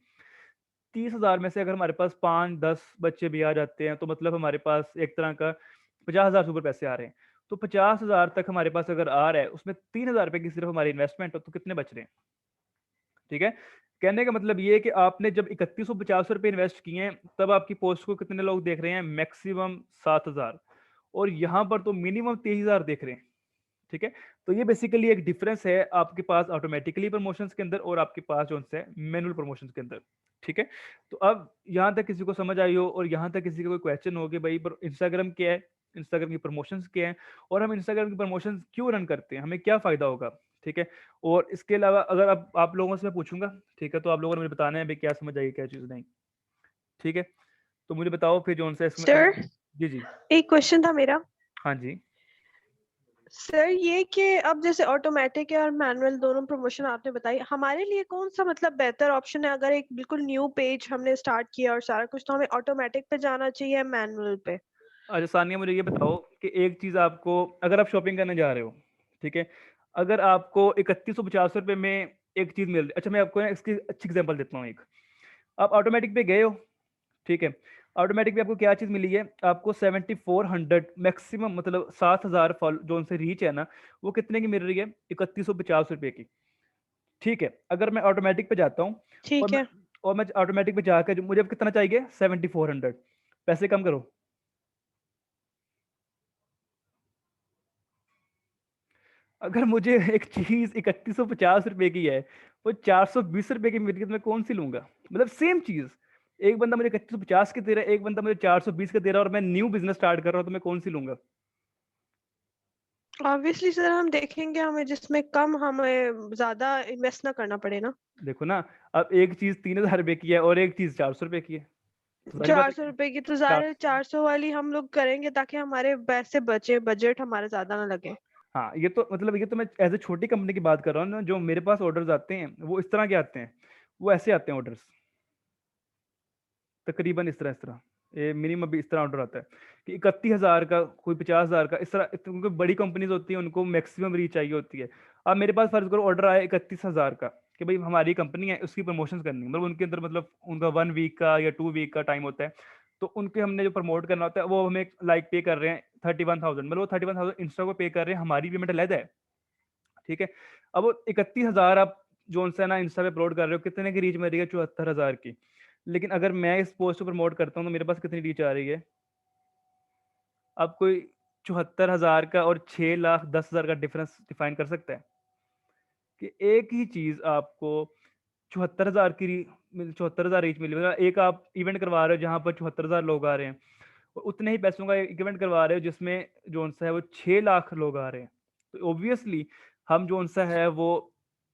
30,000 में से अगर हमारे पास 5-10 बच्चे भी आ जाते हैं, तो मतलब हमारे पास एक तरह का 50,000 से ऊपर पैसे आ रहे हैं। तो 50,000 तक हमारे पास अगर आ रहा है, उसमें 3,000 रुपए की सिर्फ हमारी इन्वेस्टमेंट हो, तो कितने बच रहे हैं? ठीक है? कहने का मतलब ये है कि आपने जब ₹3150 इन्वेस्ट किए हैं, तब आपकी पोस्ट को कितने लोग देख रहे हैं? मैक्सिमम 7,000, और यहाँ पर तो मिनिमम 23,000 देख रहे हैं। ठीक है? तो ये बेसिकली एक डिफरेंस है आपके पास ऑटोमेटिकली प्रमोशंस के अंदर और आपके पास जो है मैनुअल प्रमोशंस के अंदर। ठीक है? तो अब यहाँ तक किसी को समझ आई हो और यहाँ तक किसी का कोई क्वेश्चन हो कि भाई पर इंस्टाग्राम क्या है? इंस्टाग्राम की प्रमोशंस क्या है? और हम इंस्टाग्राम की प्रमोशंस क्यों रन करते हैं? हमें क्या फ़ायदा होगा? ठीक है? और इसके अलावा अगर अब आप लोगों से मैं पूछूँगा, ठीक है? तो आप लोगों ने मुझे बताना है भई क्या समझ आई, क्या चीज़ नहीं। ठीक है? तो मुझे बताओ फिर जो-सा इसमें अगर। सर, जी, जी। एक क्वेश्चन था मेरा। हाँ जी। सर, ये कि अब जैसे ऑटोमेटिक है और मैनुअल दोनों प्रमोशन आपने बताई, हमारे लिए कौन सा मतलब बेहतर ऑप्शन है? अगर एक बिल्कुल न्यू पेज हमने स्टार्ट किया और सारा कुछ, तो हमें ऑटोमेटिक पे जाना चाहिए या मैनुअल पे? अच्छा सानिया, मुझे ये बताओ कि एक चीज़ आपको, अगर आप शॉपिंग करने जा रहे हो, ठीक है? अगर आपको ₹3150 में एक चीज़ मिल रही, अच्छा मैं आपको ना इसकी अच्छी एग्ज़ाम्पल देता हूँ एक। आप ऑटोमैटिक पे गए हो, ठीक है? ऑटोमैटिक पे आपको क्या चीज़ मिली है? आपको 7400 मैक्सिमम, मतलब 7,000 फॉल जो उनसे रीच है ना, वो कितने की मिल रही है? ₹3150 की। ठीक है? अगर मैं ऑटोमैटिक पे जाता हूँ और ठीक मैं है। ऑटोमैटिक पे जाकर मुझे अब कितना चाहिए? 7400, पैसे कम करो। अगर मुझे एक चीज़ ₹3150 की है, वो ₹420 की मिल रही है, तो मैं कौन-सी लूँगा? मतलब सेम चीज़, एक बंदा मुझे 3150 की दे रहा है, एक बंदा मुझे 420 का दे रहा है और मैं न्यू बिज़नेस स्टार्ट कर रहा हूँ, तो मैं कौन-सी लूँगा? ऑब्वियसली सर, हम देखेंगे हमें जिसमें कम हमें ज़्यादा इन्वेस्ट ना करना पड़े ना। देखो ना, अब एक चीज़ ₹3000 की है और एक चीज़ ₹400 की है, तो ज़ाहिर बात है कि ₹400 की तो चार। ज़ाहिर है 400 वाली हम लोग करेंगे ताकि हमारे पैसे बचे, बजट हमारा ज़्यादा ना लगे। हाँ, ये तो मतलब ये तो मैं एज़ अ छोटी कंपनी की बात कर रहा हूँ ना, जो मेरे पास ऑर्डर्स आते हैं, वो इस तरह के आते हैं, वो ऐसे आते हैं ऑर्डर्स। तकरीबन इस तरह। ये मिनिमम भी इस तरह ऑर्डर आता है कि 31,000 का, कोई 50,000 का, इस तरह क्योंकि बड़ी कंपनीज़ होती हैं, उनको मैक्सिमम रीच चाहिए होती है। अब मेरे पास फ़र्ज़ करो ऑर्डर आया 31,000 का कि भई हमारी कंपनी है, उसकी प्रमोशंस करनी है। मतलब उनके अंदर, मतलब उनका 1 वीक का या 2 वीक का टाइम होता है। तो उनके हमने जो प्रमोट करना होता है, वो हमें लाइक पे कर रहे हैं 31,000, मतलब वो 31,000 इंस्टा को पे कर रहे हैं, हमारी पेमेंट अलग है। ठीक है? अब वो 31,000 आप जोन-सा है ना इंस्टा पे अपलोड कर रहे हो, कितने की रीच मिल रही है? 74,000 की। लेकिन अगर मैं इस पोस्ट को प्रमोट करता हूँ, तो मेरे पास कितनी रीच आ रही है? अब कोई 74,000 का और 6,10,000 का डिफरेंस डिफाइन कर सकता है कि एक ही चीज़ आपको 74,000 की 74,000 रीच मिली, मतलब एक आप इवेंट करवा रहे हो जहाँ पर 74,000 लोग आ रहे हैं, और उतने ही पैसों का एक इवेंट करवा रहे हो जिसमें जोन-सा है वो 6 लाख लोग आ रहे हैं। तो ऑब्वियसली हम जोन-सा है वो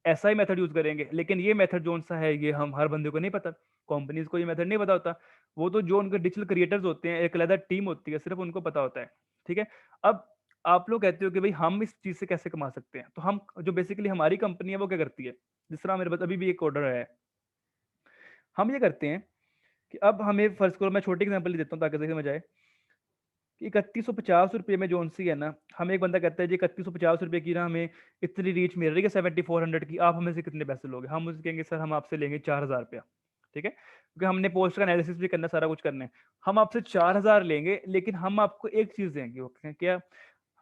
ऐसा ही मेथड यूज़ करेंगे, लेकिन ये मेथड जोन-सा है ये हम हर बंदे को नहीं पता, कंपनीज़ को ये मेथड नहीं पता होता। वो तो जो उनके डिजिटल क्रिएटर्स होते हैं, एक अलग टीम होती है, सिर्फ़ उनको पता होता है। ठीक है? अब आप लोग कहते हो कि भई हम इस चीज़ से कैसे कमा सकते हैं? तो हम जो बेसिकली हमारी कंपनी है वो क्या करती है? जिस तरह मेरे पास अभी भी एक ऑर्डर आया है। हम ये करते हैं कि अब हमें फ़र्ज़ करो, मैं छोटी एग्ज़ाम्पल ही देता हूँ ताकि सही समझ आए कि ₹3150 में जोन-सी है ना, हमें एक बंदा कहता है जी ₹3150 की ना हमें इतनी रीच मिल रही है 7400 की, आप हमें से कितने पैसे लोगे? हम उससे कहेंगे सर हम आपसे लेंगे ₹4000। ठीक है? क्योंकि हमने पोस्ट का एनालिसिस भी करना है, सारा कुछ करना है। हम आपसे 4000 लेंगे, लेकिन हम आपको एक चीज देंगे, ओके क्या?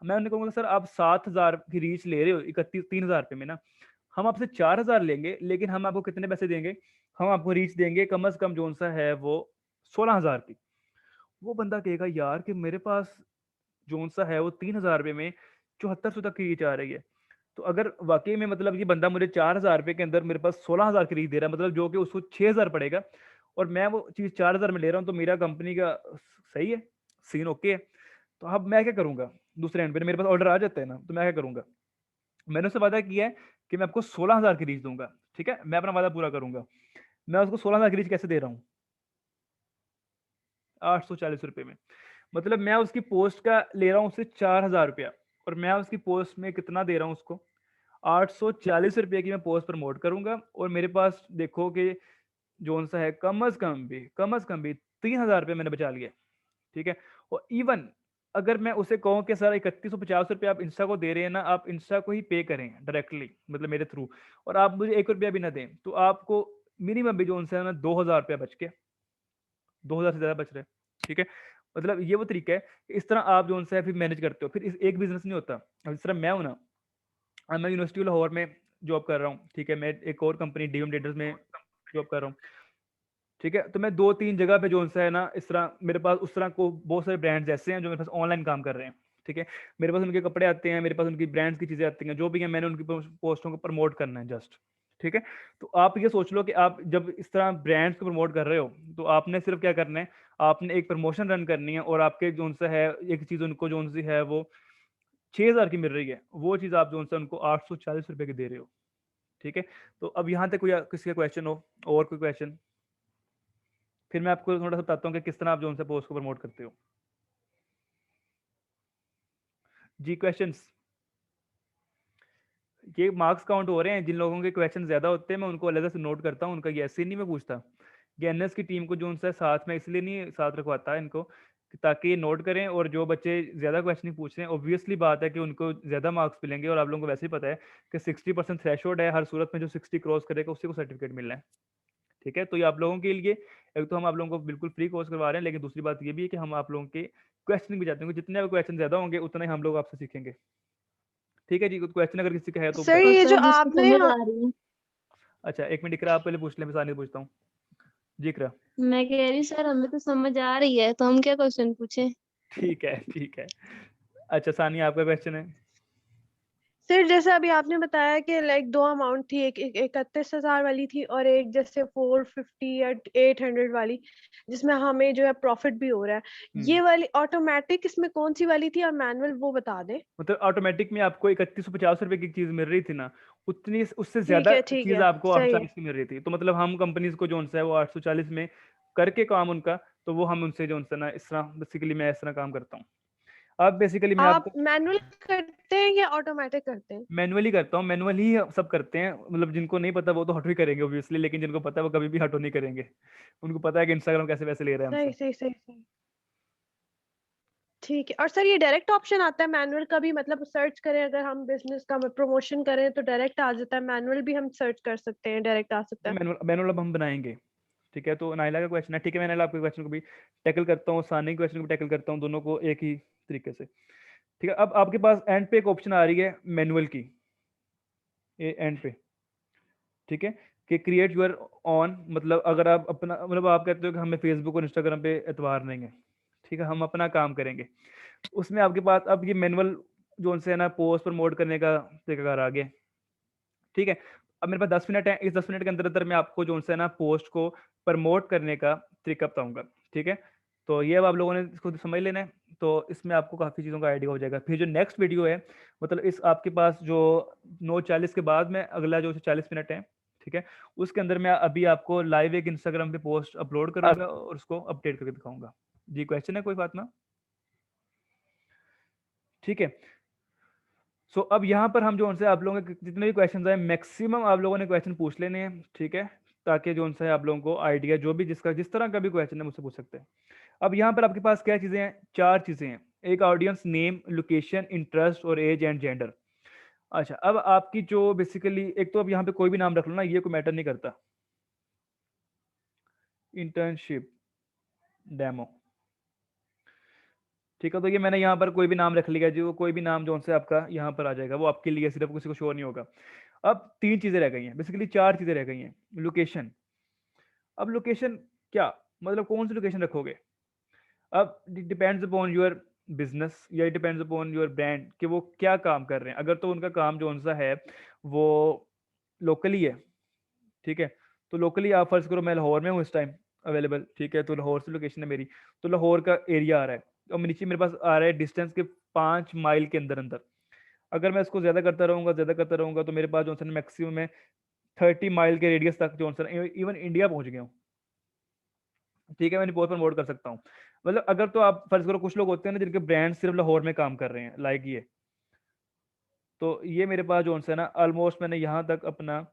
मैं उन्हें कहूंगा सर आप 7000 की रीच ले रहे हो 3000 पे में ना, हम आपसे 4000 लेंगे, लेकिन हम आपको कितने पैसे देंगे? हम आपको रीच देंगे कम से कम जो सा है वो 16000 की। वो बंदा कहेगा यार कि मेरे पास जो सा है वो 3000 रुपये में 7400 तक की रीच आ रही है। तो अगर वाकई में मतलब ये बंदा मुझे 4000 रुपये के अंदर मेरे पास 16000 की रीच दे रहा है, मतलब जो कि उसको 6000 पड़ेगा, और मैं वो चीज़ 4000 में ले रहा हूँ, तो मेरा कंपनी का सही है, सीन ओके है। तो अब मैं क्या करूंगा? दूसरे एंड पे मेरे पास ऑर्डर आ जाता है ना, तो मैं क्या करूंगा? मैंने उससे वादा किया है कि मैं आपको 16000 की रीच दूंगा, ठीक है, मैं अपना वादा पूरा करूंगा। मैं उसको 16000 की रीच कैसे दे रहा हूँ? 840 रुपये में। मतलब मैं उसकी पोस्ट का ले रहा हूँ उससे 4000 रुपया, और मैं उसकी पोस्ट में कितना दे रहा हूँ उसको? 840 रुपये की मैं पोस्ट प्रमोट करूंगा, और मेरे पास देखो कि जोन सा है कम अज कम भी 3000 रुपये मैंने बचा लिया, ठीक है। और इवन अगर मैं उसे कहूँ कि सर 3150 रुपये आप इंस्टा को दे रहे हैं ना, आप इंस्टा को ही पे करें डायरेक्टली, मतलब मेरे थ्रू, और आप मुझे 1 रुपया भी ना दें, तो आपको मिनिमम भी जो है ना 2000 रुपया बच के, 2000 से ज़्यादा बच रहे हैं, ठीक है। मतलब ये वो तरीका है कि इस तरह आप जो है फिर मैनेज करते हो, फिर एक बिजनेस नहीं होता। अब इस तरह मैं हूँ ना, अब मैं यूनिवर्सिटी लाहौर में जॉब कर रहा हूँ, ठीक है, मैं एक और कंपनी डीएम डेटर्स में जॉब कर रहा हूँ, ठीक है। तो मैं 2-3 जगह पे जो है ना, इस तरह मेरे पास उस तरह को बहुत सारे ब्रांड्स ऐसे हैं जो मेरे पास ऑनलाइन काम कर रहे हैं, ठीक है। मेरे पास उनके कपड़े आते हैं, मेरे पास उनकी ब्रांड्स की चीज़ें आती हैं, जो भी है मैंने उनकी पोस्टों को प्रमोट करना है जस्ट, ठीक है। तो आप ये सोच लो कि आप जब इस तरह ब्रांड्स को प्रमोट कर रहे हो, तो आपने सिर्फ क्या करना है, आपने एक प्रमोशन रन करनी है, और आपके जो सा है एक चीज़ उनको जो सी है वो 6000 की मिल रही है, वो चीज़ आप जो सा उनको 840 रुपये की दे रहे हो, ठीक है। तो अब यहाँ तक कोई किसी का क्वेश्चन हो, और कोई क्वेश्चन? फिर मैं आपको थोड़ा सा बताता हूँ कि किस तरह आप जो उनसे पोस्ट को प्रमोट करते हो। जी क्वेश्चंस, ये मार्क्स काउंट हो रहे हैं, जिन लोगों के क्वेश्चन ज्यादा होते हैं मैं उनको अलग से नोट करता हूँ, उनका ये ऐसे नहीं मैं पूछता। ये एनएस की टीम को जो उनसे साथ में इसलिए नहीं साथ रखवाता है इनको, ताकि ये नोट करें, और जो बच्चे ज्यादा क्वेश्चन पूछ रहे हैं ऑब्वियसली बात है कि उनको ज्यादा मार्क्स मिलेंगे, और आप लोगों को वैसे ही पता है कि 60% थ्रेशोल्ड है, हर सूरत में जो 60 क्रॉस करेगा उसी को सर्टिफिकेट मिलना है, ठीक है। तो ये आप लोगों के लिए, एक तो हम आप लोगों को बिल्कुल फ्री कोर्स करवा रहे हैं, लेकिन दूसरी बात ये भी है कि हम आप लोगों के क्वेश्चन भी जाते हैं, जितने क्वेश्चन ज्यादा होंगे उतना ही हम लोग आपसे सीखेंगे, ठीक है जी। कुछ क्वेश्चन अगर किसी का है तो सर बताएं। ये जो सर जिसको आपने समझ आ रही है। अच्छा एक मिनट इकरा, आप पहले पूछ लें, मैं सानी पूछता हूँ। जी इकरा। मैं कह रही सर हमें तो समझ आ रही है, तो हम क्या क्वेश्चन पूछे? ठीक है ठीक है। अच्छा सानी आपका क्वेश्चन है। सर जैसे अभी आपने बताया कि लाइक दो अमाउंट थी, एक 31,000 वाली थी और एक जैसे 450 या 800 वाली, जिसमें हमें जो है प्रॉफिट भी हो रहा है। ये वाली ऑटोमेटिक इसमें कौन सी वाली थी और मैनुअल वो बता दें। मतलब ऑटोमेटिक में आपको 3150 रुपए की चीज मिल रही थी ना, उतनी उससे ठीक ज्यादा है ठीक चीज है, आपको सही है। 840 की मिल रही थी, तो मतलब हम कंपनीज को जो है वो 840 में करके काम उनका, तो वो हम उनसे जो है ना इस तरह बेसिकली मैं इस तरह काम करता हूँ। अब बेसिकली मैं आप आपको मैनुअल करते हैं या ऑटोमेटिक करते हैं? मैनुअली करता हूँ, मैनुअली ही सब करते हैं, मतलब जिनको नहीं पता वो तो हटो ही करेंगे ऑब्वियसली, लेकिन जिनको पता है वो कभी भी हटो नहीं करेंगे, उनको पता है कि इंस्टाग्राम कैसे वैसे ले रहा है हमसे। सही सही सही सही। ठीक है। और सर ये डायरेक्ट ऑप्शन आता है मैनुअल का भी, मतलब सर्च करें अगर हम बिजनेस का प्रमोशन करें तो डायरेक्ट आ जाता है, मैनुअल भी हम सर्च कर सकते हैं, डायरेक्ट आ सकता जी है? मैनुअल मैनुअल अब हम बनाएंगे, ठीक है। तो नाइला का क्वेश्चन है, ठीक है, मैंने आपके क्वेश्चन को भी टैकल करता हूँ, सानी के क्वेश्चन को भी टैकल करता हूँ, दोनों को एक ही तरीके से, ठीक है। अब आपके पास एंड पे एक ऑप्शन आ रही है मैनुअल की, ये एंड पे, ठीक है, कि क्रिएट यूर ऑन, मतलब अगर आप अपना, मतलब आप कहते हो कि हमें फेसबुक और इंस्टाग्राम पे एतवार नहीं है, ठीक है, हम अपना काम करेंगे, उसमें आपके पास अब ये मैनुअल जो उनसे है ना पोस्ट प्रमोट करने का तरीकाकार आ गया, ठीक है। अब मेरे पास 10 मिनट है, इस 10 मिनट के अंदर अंदर मैं आपको जो है ना पोस्ट को प्रमोट करने का तरीका बताऊंगा, ठीक है। तो ये अब आप लोगों ने इसको समझ लेना है, तो इसमें आपको काफ़ी चीज़ों का आइडिया हो जाएगा। फिर जो नेक्स्ट वीडियो है, मतलब इस आपके पास जो 9:40 के बाद में अगला जो 40 मिनट है, ठीक है, उसके अंदर मैं अभी आपको लाइव एक इंस्टाग्राम पे पोस्ट अपलोड करूंगा और उसको अपडेट करके दिखाऊंगा। जी क्वेश्चन है कोई फातिमा? ठीक है। सो अब यहाँ पर हम जो उनसे आप लोगों के जितने भी क्वेश्चन आए मैक्सिमम आप लोगों ने क्वेश्चन पूछ लेने हैं, ठीक है, ताकि जो उनसे आप लोगों को आइडिया जो भी जिसका जिस तरह का भी क्वेश्चन है मुझसे पूछ सकते हैं। अब यहाँ पर आपके पास क्या चीज़ें हैं? 4 चीज़ें हैं, एक ऑडियंस नेम, लोकेशन, इंटरेस्ट और एज एंड जेंडर। अच्छा अब आपकी जो बेसिकली एक तो अब यहाँ पे कोई भी नाम रख लो ना, ये कोई मैटर नहीं करता, इंटर्नशिप डेमो, ठीक है। तो ये मैंने यहाँ पर कोई भी नाम रख लिया, जो कोई भी नाम जो से आपका यहाँ पर आ जाएगा, वो आपके लिए सिर्फ, किसी को शो नहीं होगा। अब 3 चीजें रह गई हैं, बेसिकली 4 चीजें रह गई हैं। लोकेशन, अब लोकेशन क्या मतलब, कौन सी लोकेशन रखोगे? अब डिपेंड्स अपॉन योर बिजनेस या डिपेंड्स अपॉन योर ब्रांड कि वो क्या काम कर रहे हैं। अगर तो उनका काम जो सा है वो लोकली है, ठीक है, तो लोकली आप फर्ज करो मैं लाहौर में हूँ इस टाइम अवेलेबल, ठीक है, तो लाहौर से लोकेशन है मेरी, तो लाहौर का एरिया आ रहा है और नीचे मेरे पास आ रहा है डिस्टेंस के 5 माइल के अंदर अंदर। अगर मैं इसको ज्यादा करता रहूंगा तो मेरे पास जो है मैक्सिमम है 30 माइल के रेडियस तक जो है इवन इंडिया पहुंच गया हूँ, ठीक है, मैं पोस्ट प्रमोट कर सकता हूँ। मतलब अगर तो आप फर्ज करो, कुछ लोग होते हैं ना जिनके ब्रांड सिर्फ लाहौर में काम कर रहे हैं, लाइक ये, तो ये मेरे पास जो है ना ऑलमोस्ट मैंने यहाँ तक अपना,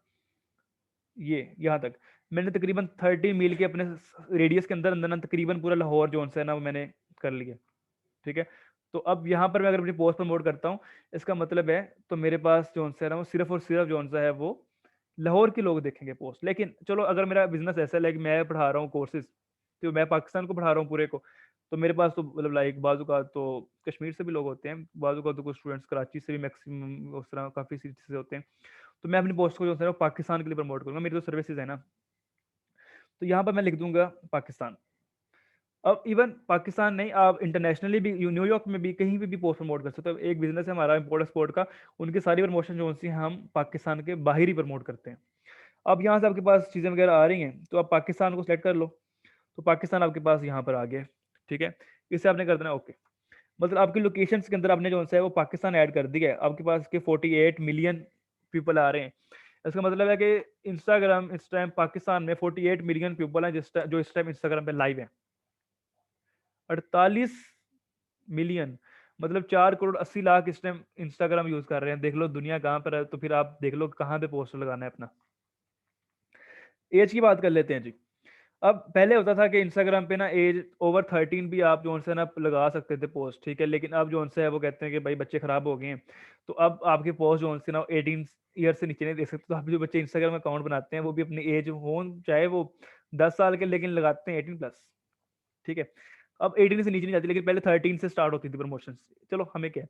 ये यहाँ तक मैंने तकरीबन 30 मील के अपने रेडियस के अंदर अंदर ना तकरीबन पूरा लाहौर जो है ना वो मैंने कर लिया, ठीक है। तो अब यहाँ पर मैं अगर अपनी पोस्ट प्रमोट करता हूँ, इसका मतलब है तो मेरे पास जो है ना वो सिर्फ और सिर्फ जो है वो लाहौर के लोग देखेंगे पोस्ट। लेकिन चलो अगर मेरा बिजनेस ऐसा है कि मैं पढ़ा रहा हूँ कोर्सेज, तो मैं पाकिस्तान को पढ़ा रहा हूँ पूरे को, तो मेरे पास तो मतलब लाइक बाजू का तो कश्मीर से भी लोग होते हैं, बाजू का तो कुछ स्टूडेंट्स कराची से भी मैक्सिमम उस तरह काफ़ी सिटी से होते हैं। तो मैं अपनी पोस्ट को जो है ना पाकिस्तान के लिए प्रमोट करूँगा, मेरी तो सर्विसेज है ना, तो यहाँ पर मैं लिख दूंगा पाकिस्तान। अब इवन पाकिस्तान नहीं, आप इंटरनेशनली भी न्यूयॉर्क में भी कहीं भी पोस्ट प्रमोट कर सकते हो। एक बिजनेस है हमारा इम्पोर्ट एक्सपोर्ट का, उनकी सारी प्रमोशन जो होती है हम पाकिस्तान के बाहर ही प्रमोट करते हैं। अब यहाँ से आपके पास चीज़ें वगैरह आ रही हैं, तो आप पाकिस्तान को सिलेक्ट कर लो, तो पाकिस्तान आपके पास यहाँ पर आ गया, ठीक है। इसे आपने कर देना ओके, मतलब आपकी लोकेशन के अंदर आपने जो है वो पाकिस्तान ऐड कर दिया है। आपके पास के 48 मिलियन पीपल आ रहे हैं, इसका मतलब है कि इंस्टाग्राम इस टाइम पाकिस्तान में 48 मिलियन पीपल हैं जो इस टाइम इंस्टाग्राम पे लाइव है। 48 मिलियन मतलब 4 करोड़ 80 लाख इस टाइम इंस्टाग्राम यूज कर रहे हैं। देख लो दुनिया कहाँ पर है, तो फिर आप देख लो कहाँ पे पोस्टर लगाना है अपना। एज की बात कर लेते हैं जी। अब पहले होता था कि इंस्टाग्राम पे ना एज ओवर 13 भी आप जो है ना लगा सकते थे पोस्ट, ठीक है, लेकिन अब जो है वो कहते हैं कि भाई बच्चे खराब हो गए हैं, तो अब आपके पोस्ट जो है ना 18 ईयर से नीचे नहीं देख सकते। तो आप जो बच्चे इंस्टाग्राम अकाउंट बनाते हैं वो भी अपनी एज हो चाहे वो 10 साल के, लेकिन लगाते हैं 18+, ठीक है। अब 18 से नीचे नहीं जाती, लेकिन पहले 13 से स्टार्ट होती थी प्रमोशन। चलो हमें क्या है,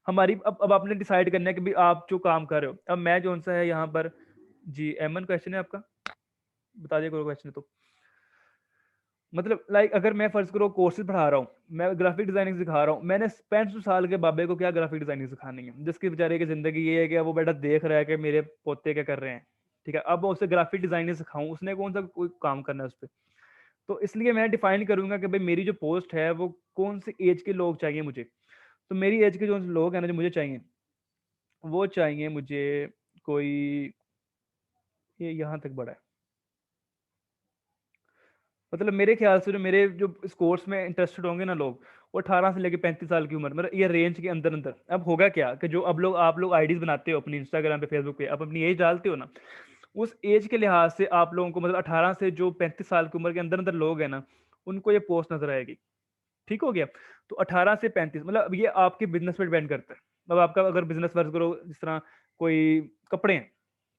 हमारी अब आपने डिसाइड करना है कि भाई आप जो काम कर रहे हो। अब मैं जो है यहाँ पर जी, एमन क्वेश्चन है आपका, बता दिया कोई क्वेश्चन है तो। मतलब लाइक अगर मैं फर्ज करो कोर्सेज पढ़ा रहा हूँ, मैं ग्राफिक डिजाइनिंग सिखा रहा हूँ, मैंने 65 साल के बाबे को क्या ग्राफिक डिजाइनिंग सिखानी है, जिसकी बेचारे की जिंदगी ये है कि वो बेटा देख रहा है कि मेरे पोते क्या कर रहे हैं, ठीक है। अब उसे ग्राफिक डिजाइनिंग सिखाऊं, उसने कौन सा कोई काम करना है उस पर। तो इसलिए मैं डिफाइन करूंगा कि भाई मेरी जो पोस्ट है वो कौन सी एज के लोग चाहिए मुझे। तो मेरी एज के जो लोग हैं ना जो मुझे चाहिए, वो चाहिए मुझे कोई, ये यहाँ तक बड़ा है, मतलब मेरे ख्याल से जो मेरे जो इस कोर्स में इंटरेस्टेड होंगे ना लोग, वो 18 से लेकर 35 साल की उम्र, मतलब ये रेंज के अंदर अंदर। अब होगा क्या कि जो अब लोग आप लोग आईडीज बनाते हो अपनी इंस्टाग्राम पे फेसबुक पे, आप अपनी एज डालते हो ना, उस एज के लिहाज से आप लोगों को मतलब 18 से जो 35 साल की उम्र के अंदर अंदर लोग हैं ना, उनको ये पोस्ट नजर आएगी, ठीक हो गया। तो 18 से 35 मतलब अब ये आपके बिजनेस पे डिपेंड करता है। अब आपका अगर बिजनेस वर्क करो, जिस तरह कोई कपड़े हैं,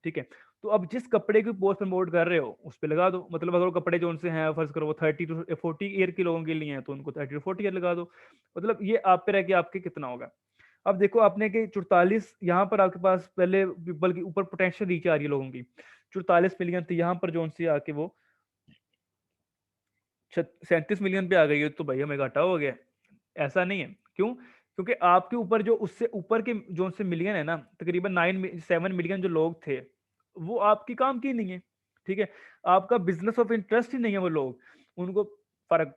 ठीक है, तो अब जिस कपड़े की पोस्ट प्रमोट कर रहे हो उस पर लगा दो। मतलब अगर वो कपड़े जो उनसे हैं फर्ज करो वो 30 टू 40 ईयर के लोगों के लिए हैं, तो उनको 30 टू 40 ईयर लगा दो। मतलब ये आप पे रह के आपके कितना होगा। अब देखो आपने कि 44 यहाँ पर आपके पास पहले पीपल की ऊपर पोटेंशियल रीच आ रही है लोगों की, 44 मिलियन थी, यहाँ पर जो सी आके वो 37 मिलियन पे आ गई है, तो भाई हमें घाटा हो गया। ऐसा नहीं है, क्यों? क्योंकि आपके ऊपर जो उससे ऊपर के जो से मिलियन है ना, तकरीबन 7 मिलियन जो लोग थे, वो आपकी काम की नहीं है, ठीक है। आपका बिजनेस ऑफ इंटरेस्ट ही नहीं है वो लोग, उनको फर्क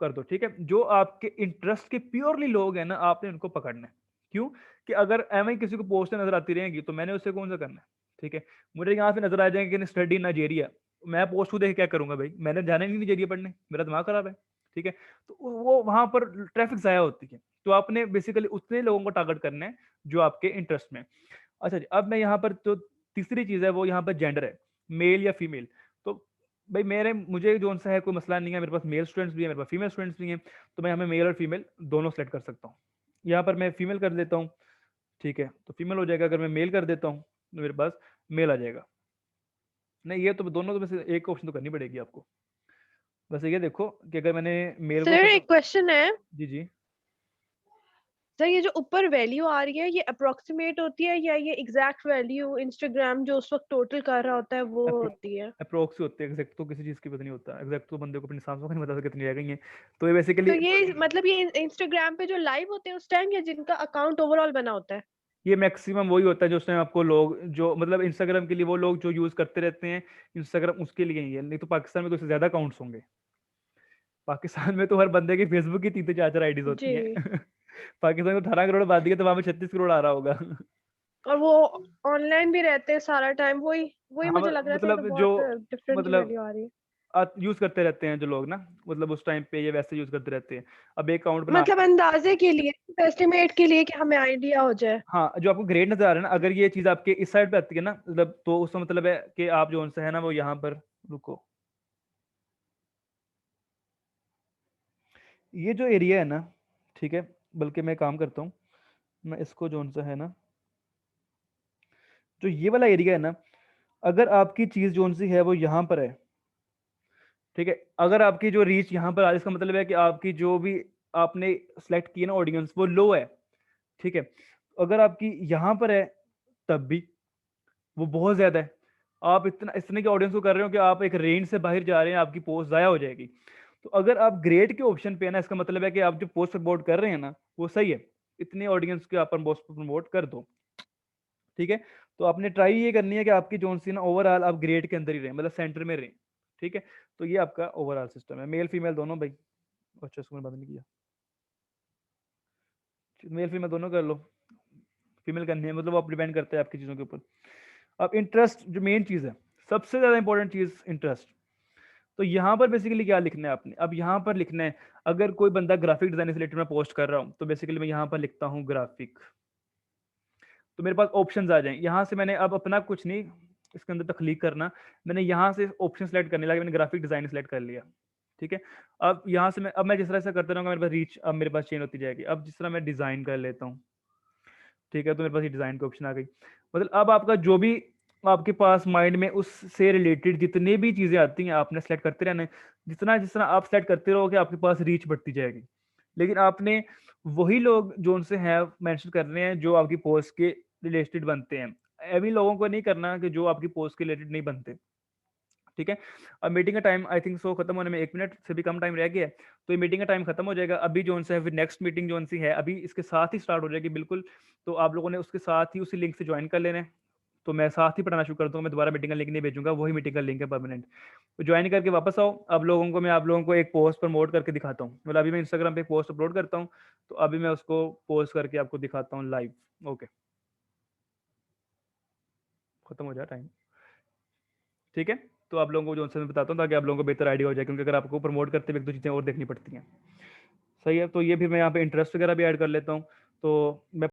कर दो, ठीक है। जो आपके इंटरेस्ट के प्योरली लोग हैं ना, आपने उनको पकड़ना है। क्यों? कि अगर एम आई किसी को पोस्ट नजर आती रहेंगी तो मैंने उससे कौन सा करना है, ठीक है। मुझे यहाँ से नजर आ जाएंगे कि स्टडी नाइजेरिया, मैं पोस्ट को देख क्या करूंगा भाई, मैंने जाना ही नहीं नाइजेरिया पढ़ने, मेरा दिमाग खराब है, ठीक है। तो वो वहां पर ट्रैफिक जाया होती है। तो आपने बेसिकली उतने लोगों को टारगेट करना है जो आपके इंटरेस्ट में। अच्छा जी, अब मैं यहाँ पर जो तीसरी चीज है वो यहाँ पर जेंडर है, मेल या फीमेल। तो भाई मेरे मुझे जो सा है कोई मसला नहीं है, मेरे पास मेल स्टूडेंट्स भी है, मेरे पास फीमेल स्टूडेंट्स भी हैं, तो मैं हमें मेल और फीमेल दोनों सेलेक्ट कर सकता हूँ। यहाँ पर मैं फीमेल कर देता हूँ, ठीक है, तो फीमेल हो जाएगा। अगर मैं मेल कर देता हूँ तो मेरे पास मेल आ जाएगा। नहीं, ये तो दोनों तो में से एक ऑप्शन तो करनी पड़ेगी आपको। वैसे ये देखो कि अगर मैंने मेल को सर खत्म, एक क्वेश्चन है जी जी, सर, ये जो ऊपर वैल्यू आ रही है ये अप्रोक्सीमेट होती है या ये एग्जैक्ट वैल्यू इंस्टाग्राम जो उस वक्त टोटल कर रहा होता है वो होती है? अप्रोक्स होते हैं, एग्जैक्ट तो किसी चीज़ की पता नहीं होता, एग्जैक्ट तो बंदे को अपने हिसाब से नहीं बता सकते कितनी रह गई हैं। तो ये तो बेसिकली ये मतलब ये इंस्टाग्राम पे जो लाइव होते हैं उस टाइम या जिनका अकाउंट ओवरऑल बना होता है? ये मैक्सिमम वही होता है जो उस टाइम आपको लोग जो मतलब इंस्टाग्राम के लिए वो लोग जो यूज़ करते रहते हैं, इंस्टाग्राम उसके लिए ही है, नहीं तो पाकिस्तान में तो इससे ज़्यादा अकाउंट्स होंगे। पाकिस्तान में तो हर बंदे की फेसबुक की 3-4 आईडीज़ होती हैं। जी। पाकिस्तान में 18 करोड़ आबादी है तो वहाँ पे 36 करोड़ आ रहा होगा। और वो ऑनलाइन भी रहते हैं सारा टाइम, वही वही हाँ, मुझे लग रहा था, ये तो मतलब जो बहुत डिफरेंट मतलब वैल्यू आ रही है। यूज़ करते रहते हैं जो लोग ना, मतलब उस टाइम पे ये वैसे यूज़ करते रहते हैं। अब एक अकाउंट बना, मतलब अंदाजे के लिए, एस्टिमेट के लिए कि हमें आइडिया हो जाए। हाँ, जो आपको ग्रेड नज़र आ रहा है ना, अगर ये चीज़ आपके इस साइड पे आती है ना, मतलब तो उसका मतलब है कि आप जो उनसे है ना वो यहाँ पर, रुको, ये जो एरिया है ना, ठीक है, बल्कि मैं काम करता हूँ, मैं इसको जो उनसे है ना, जो ये वाला एरिया है ना, अगर आपकी चीज़ जो सी है वो यहाँ पर है, ठीक है, अगर आपकी जो रीच यहाँ पर आ रही है, इसका मतलब है कि आपकी जो भी आपने सेलेक्ट की है ना ऑडियंस वो लो है, ठीक है। अगर आपकी यहाँ पर है तब भी वो बहुत ज़्यादा है, आप इतना इस तरह के ऑडियंस को कर रहे हो कि आप एक रेंज से बाहर जा रहे हैं, आपकी पोस्ट ज़ाया हो जाएगी। तो अगर आप ग्रेड के ऑप्शन पे है ना, इसका मतलब है कि आप जो पोस्ट प्रमोट कर रहे हैं ना वो सही है, इतने ऑडियंस के आप पोस्ट प्रमोट कर दो, ठीक है। तो आपने ट्राई ये करनी है कि आपकी जोन सी ना ओवरऑल आप ग्रेड के अंदर ही रहें, मतलब सेंटर में रहें, ठीक है। तो ये आपका ओवरऑल सिस्टम है, मेल फीमेल दोनों भाई। अच्छा, इसको मैंने बंद नहीं किया, मेल फीमेल दोनों कर लो, फीमेल करनी है मतलब वो आप डिपेंड करता है आपकी चीज़ों के ऊपर। अब इंटरेस्ट जो मेन चीज़ है, सबसे ज़्यादा इंपॉर्टेंट चीज़ इंटरेस्ट। तो यहाँ पर बेसिकली क्या लिखना है आपने, अब यहाँ पर लिखना है, अगर कोई बंदा ग्राफिक डिजाइन से रिलेटेड मैं पोस्ट कर रहा हूँ तो बेसिकली मैं यहाँ पर लिखता हूँ ग्राफिक, तो मेरे पास ऑप्शंस आ जाएंगे। यहाँ से मैंने अब अपना कुछ नहीं इसके अंदर तख्लीक करना, मैंने यहाँ से ऑप्शन सेलेक्ट करने लगा, मैंने ग्राफिक डिजाइन सेलेक्ट कर लिया, ठीक है। अब यहाँ से मैं जिस तरह से करता रहूँगा मेरे पास रीच अब मेरे पास चेंज होती जाएगी। अब जिस तरह मैं डिज़ाइन कर लेता हूँ, ठीक है, तो मेरे पास ये डिज़ाइन की ऑप्शन आ गई। मतलब अब आपका जो भी आपके पास माइंड में उससे रिलेटेड जितनी भी चीज़ें आती हैं आपने सेलेक्ट करते रहना है। जितना जितना आप सेलेक्ट करते रहोगे आपके पास रीच बढ़ती जाएगी। लेकिन आपने वही लोग जो उनसे हैं मेंशन करने हैं जो आपकी पोस्ट के रिलेटेड बनते हैं, ऐसे लोगों को नहीं करना कि जो आपकी पोस्ट के रिलेटेड नहीं बनते, ठीक है। अब मीटिंग का टाइम आई थिंक सो खत्म होने में 1 मिनट से भी कम टाइम रह गया है, तो ये मीटिंग का टाइम खत्म हो जाएगा अभी जो है, फिर नेक्स्ट मीटिंग जो सी है अभी इसके साथ ही स्टार्ट हो जाएगी बिल्कुल। तो आप लोगों ने उसके साथ ही उसी लिंक से ज्वाइन कर लेना है। तो मैं साथ ही पढ़ाना शुरू कर दूंगा, मैं दोबारा मीटिंग का लिंक नहीं भेजूंगा, वही मीटिंग का लिंक है परमानेंट। तो ज्वाइन करके वापस आओ। अब लोगों को मैं आप लोगों को एक पोस्ट प्रमोट करके दिखाता हूँ, मतलब अभी मैं इंस्टाग्राम पे एक पोस्ट अपलोड करता हूँ, तो अभी मैं उसको पोस्ट करके आपको दिखाता हूँ लाइव। ओके, खत्म हो जाए टाइम, ठीक है। तो आप लोगों को जो मैं बताता हूँ ताकि आप लोगों को बेहतर आइडिया हो जाए, क्योंकि अगर आपको प्रमोट करते हुए 1-2 चीज़ें और देखनी पड़ती हैं, सही है। तो ये फिर मैं यहाँ पे इंटरेस्ट वगैरह भी ऐड कर लेता हूँ। तो मैं